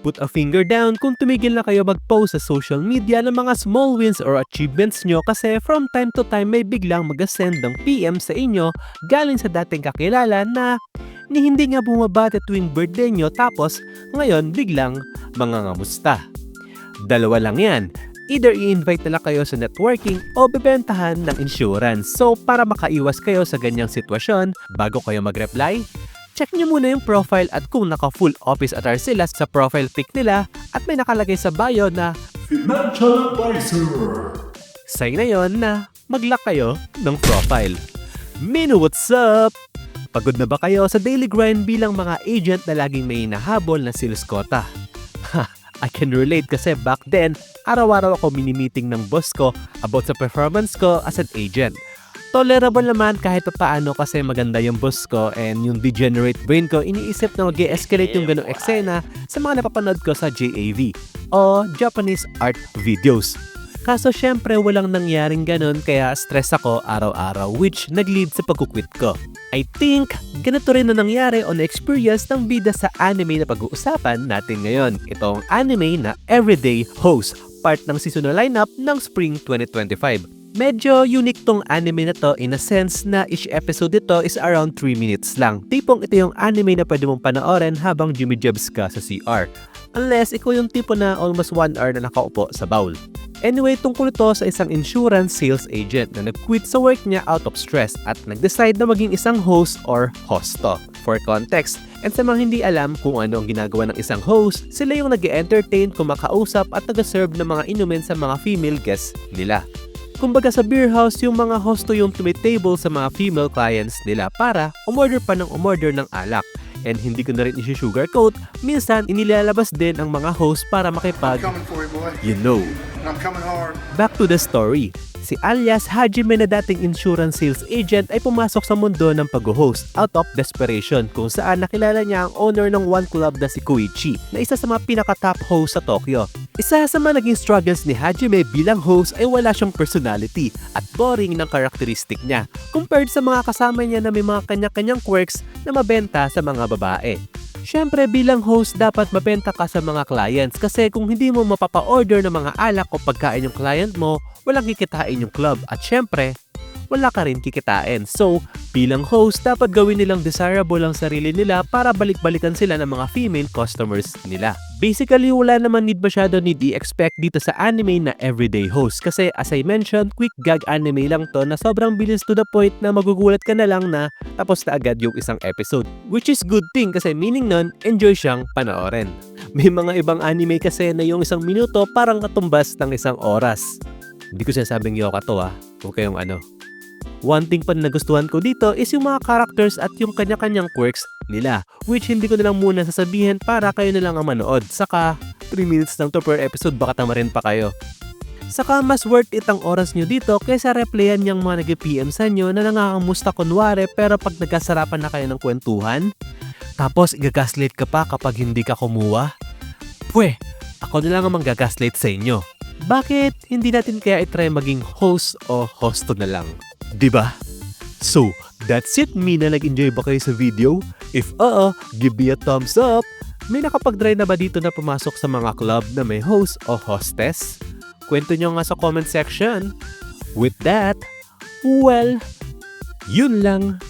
Put a finger down kung tumigil na kayo mag-post sa social media ng mga small wins or achievements nyo kasi from time to time may biglang mag-send ng PM sa inyo galing sa dating kakilala na hindi nga bumabati tuwing birthday nyo tapos ngayon biglang mangangamusta. Dalawa lang yan. Either i-invite nila kayo sa networking o bebentahan ng insurance. So para makaiwas kayo sa ganyang sitwasyon, bago kayo mag-reply, check nyo muna yung profile at kung naka-full office attire sila sa profile pic nila at may nakalagay sa bio na Financial Advisor. Sign na yon na mag-lock kayo ng profile. Mino, what's up? Pagod na ba kayo sa daily grind bilang mga agent na laging may hinahabol na sales quota? I can relate kasi back then, araw-araw ako mini-meeting ng boss ko about sa performance ko as an agent. Tolerable naman kahit paano kasi maganda yung boss ko and yung degenerate brain ko iniisip na mag-e-escalate yung ganong eksena sa mga napapanood ko sa JAV o Japanese Art Videos. Kaso syempre walang nangyaring ganon kaya stress ako araw-araw which nag-lead sa pag-quit ko. I think ganito rin na nangyari o na-experience ng bida sa anime na pag-uusapan natin ngayon. Itong anime na Everyday Host, part ng seasonal lineup ng Spring 2025. Medyo unique tong anime na to in a sense na each episode nito is around 3 minutes lang. Tipong ito yung anime na pwede mong panoorin habang jimmy-jabs ka sa CR. Unless ikaw yung tipo na almost 1 hour na nakaupo sa bowl. Anyway, tungkol ito sa isang insurance sales agent na nag-quit sa work niya out of stress at nag-decide na maging isang host or hosto. For context, and sa mga hindi alam kung ano ang ginagawa ng isang host, sila yung nag-entertain, kumakausap at nag-serve ng mga inumin sa mga female guests nila. Kumbaga sa beer house, yung mga hosto yung tumitable sa mga female clients nila para umorder pa ng umorder ng alak. And hindi ko na rin isi-sugarcoat, minsan inilalabas din ang mga host para makipag, you know. Back to the story. Si alias Hajime na dating insurance sales agent ay pumasok sa mundo ng pag-host out of desperation kung saan nakilala niya ang owner ng one club na si Koichi na isa sa mga pinaka-top host sa Tokyo. Isa sa mga naging struggles ni Hajime bilang host ay wala siyang personality at boring ng karakteristik niya compared sa mga kasama niya na may mga kanya-kanyang quirks na mabenta sa mga babae. Siyempre bilang host dapat mabenta ka sa mga clients kasi kung hindi mo mapapa-order ng mga alak o pagkain yung client mo, walang kikitain yung club at syempre, wala ka rin kikitain. So, bilang host, dapat gawin nilang desirable ang sarili nila para balik-balikan sila ng mga female customers nila. Basically, wala naman masyado need i-expect dito sa anime na Everyday Host kasi as I mentioned, quick gag anime lang to na sobrang bilis to the point na magugulat ka na lang na tapos na agad yung isang episode. Which is good thing kasi meaning nun, enjoy siyang panoorin. May mga ibang anime kasi na yung 1 minuto parang katumbas ng 1 oras. Hindi ko sinasabing yoka to huwag kayong One thing pa na nagustuhan ko dito is yung mga characters at yung kanya-kanyang quirks nila, which hindi ko na lang muna sasabihin para kayo na lang ang manood. Saka 3 minutes lang to per episode, baka tamarin pa kayo. Saka mas worth it ang oras nyo dito kaysa replayan yung mga nag-PM sa nyo na nangangamusta kunwari pero pag nagkasarapan na kayo ng kwentuhan, tapos igagaslight ka pa kapag hindi ka kumuha. Pwe, ako na lang ang manggagaslight sa inyo. Bakit hindi natin kaya itry maging host o hosto na lang? Diba? So, that's it. Mina, nag-enjoy ba kayo sa video? If give me a thumbs up. May nakapag-try na ba dito na pumasok sa mga club na may host o hostess? Kwento nyo nga sa comment section. With that, well, yun lang.